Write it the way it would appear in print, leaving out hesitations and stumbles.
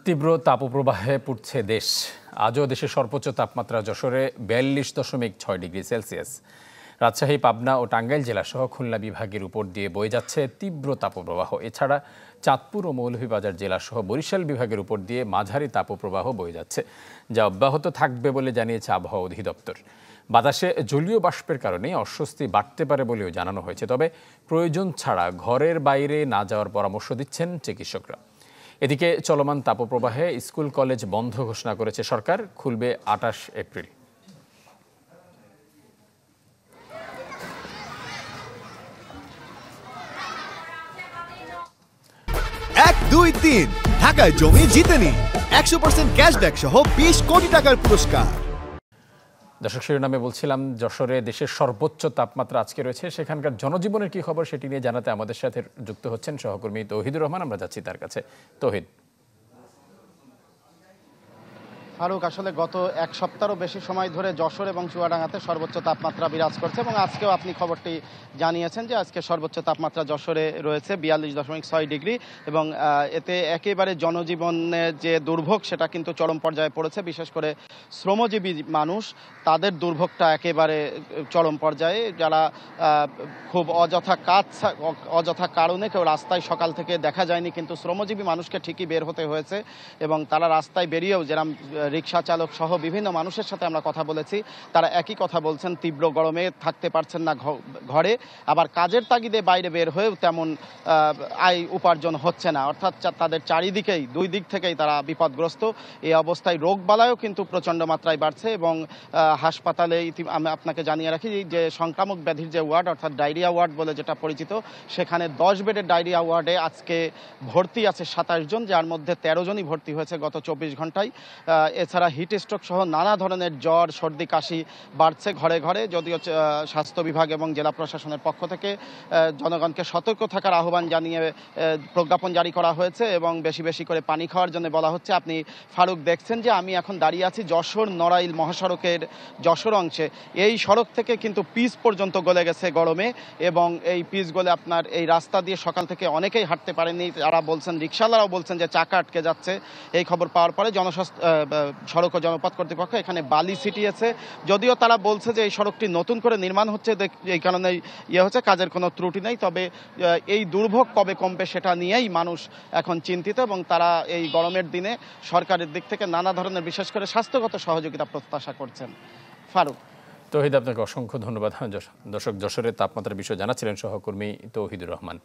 তীব্র তাপপ্রবাহে পুড়ছে দেশ। আজও দেশের সর্বোচ্চ তাপমাত্রা যশোরে ৪২.৬ ডিগ্রি সেলসিয়াস। রাজশাহী, পাবনা ও টাঙ্গাইল জেলাসহ খুলনা বিভাগের উপর দিয়ে বয়ে যাচ্ছে তীব্র তাপপ্রবাহ। এছাড়া চাঁদপুর ও মৌলভীবাজার জেলাসহ বরিশাল বিভাগের উপর দিয়ে মাঝারি তাপপ্রবাহ বয়ে যাচ্ছে, যা অব্যাহত থাকবে বলে জানিয়েছে আবহাওয়া অধিদপ্তর। বাতাসে জলীয় বাষ্পের কারণে অস্বস্তি বাড়তে পারে বলেও জানানো হয়েছে। তবে প্রয়োজন ছাড়া ঘরের বাইরে না যাওয়ার পরামর্শ দিচ্ছেন চিকিৎসকরা। এদিকে চলমান তাপপ্রবাহে স্কুল কলেজ বন্ধ ঘোষণা করেছে সরকার। খুলবে ২৮ এপ্রিল। এক, দুই, তিন ঢাকায় জমি জিতে নিন 100% ক্যাশব্যাক সহ 20 কোটি টাকার পুরস্কার। দর্শক, শিরোনামে বলছিলাম যশোরে দেশের সর্বোচ্চ তাপমাত্রা আজকে রয়েছে। সেখানকার জনজীবনের কি খবর সেটি নিয়ে জানাতে আমাদের সাথে যুক্ত হচ্ছেন সহকর্মী তৌহিদুর রহমান। আমরা যাচ্ছি তার কাছে। তৌহিদ। ফারুক, আসলে গত এক সপ্তাহেরও বেশি সময় ধরে যশোর এবং চুয়াডাঙ্গাতে সর্বোচ্চ তাপমাত্রা বিরাজ করছে এবং আজকেও আপনি খবরটি জানিয়েছেন যে আজকে সর্বোচ্চ তাপমাত্রা যশোরে রয়েছে ৪২.৬ ডিগ্রি এবং এতে একেবারে জনজীবনের যে দুর্ভোগ সেটা কিন্তু চরম পর্যায়ে পড়েছে। বিশেষ করে শ্রমজীবী মানুষ, তাদের দুর্ভোগটা একেবারে চরম পর্যায়ে। যারা খুব অযথা কারণে কেউ রাস্তায় সকাল থেকে দেখা যায়নি, কিন্তু শ্রমজীবী মানুষকে ঠিকই বের হতে হয়েছে এবং তারা রাস্তায় বেরিয়েও যেরকম রিক্সা চালক সহ বিভিন্ন মানুষের সাথে আমরা কথা বলেছি, তারা একই কথা বলছেন। তীব্র গরমে থাকতে পারছেন না ঘরে, আবার কাজের তাগিদে বাইরে বের হয়েও তেমন আয় উপার্জন হচ্ছে না। অর্থাৎ তাদের চারিদিকেই, দুই দিক থেকেই তারা বিপদগ্রস্ত। এই অবস্থায় রোগবালাইও কিন্তু প্রচণ্ড মাত্রায় বাড়ছে এবং হাসপাতালে আমি আপনাকে জানিয়ে রাখি যে সংক্রামক ব্যাধির যে ওয়ার্ড, অর্থাৎ ডায়রিয়া ওয়ার্ড বলে যেটা পরিচিত, সেখানে 10 বেডের ডায়রিয়া ওয়ার্ডে আজকে ভর্তি আছে 27 জন, যার মধ্যে 13 জনই ভর্তি হয়েছে গত 24 ঘন্টায়। এছাড়া হিট স্ট্রোক সহ নানা ধরনের জ্বর, সর্দি, কাশি বাড়ছে ঘরে ঘরে। যদিও স্বাস্থ্য বিভাগ এবং জেলা প্রশাসনের পক্ষ থেকে জনগণকে সতর্ক থাকার আহ্বান জানিয়ে প্রজ্ঞাপন জারি করা হয়েছে এবং বেশি বেশি করে পানি খাওয়ার জন্য বলা হচ্ছে। আপনি ফারুক দেখছেন যে আমি এখন দাঁড়িয়ে আছি যশোর নড়াইল মহাসড়কের যশোর অংশে। এই সড়ক থেকে কিন্তু পিচ পর্যন্ত গলে গেছে গরমে এবং এই পিচ গলে আপনার এই রাস্তা দিয়ে সকাল থেকে অনেকেই হাঁটতে পারেনি। যারা বলছেন, রিক্সাওয়ালারাও বলছেন যে চাকা আটকে যাচ্ছে। এই খবর পাওয়ার পরে সড়ক ও জনপথ কর্তৃপক্ষ এখানে বালি ছিটিয়েছে। যদিও তারা বলছে যে এই সড়কটি নতুন করে নির্মাণ হচ্ছে, এই কারণেই হচ্ছে, কাজের কোনো ত্রুটি নেই। তবে এই দুর্ভোগ কবে কমবে সেটা নিয়েই মানুষ এখন চিন্তিত এবং তারা এই গরমের দিনে সরকারের দিক থেকে নানা ধরনের, বিশেষ করে স্বাস্থ্যগত সহযোগিতা প্রত্যাশা করছেন। ফারুক। তৌহিদ, আপনাকে অসংখ্য ধন্যবাদ। দর্শক, যশোরের তাপমাত্রার বিষয়ে জানাচ্ছিলেন সহকর্মী তৌহিদুর রহমান।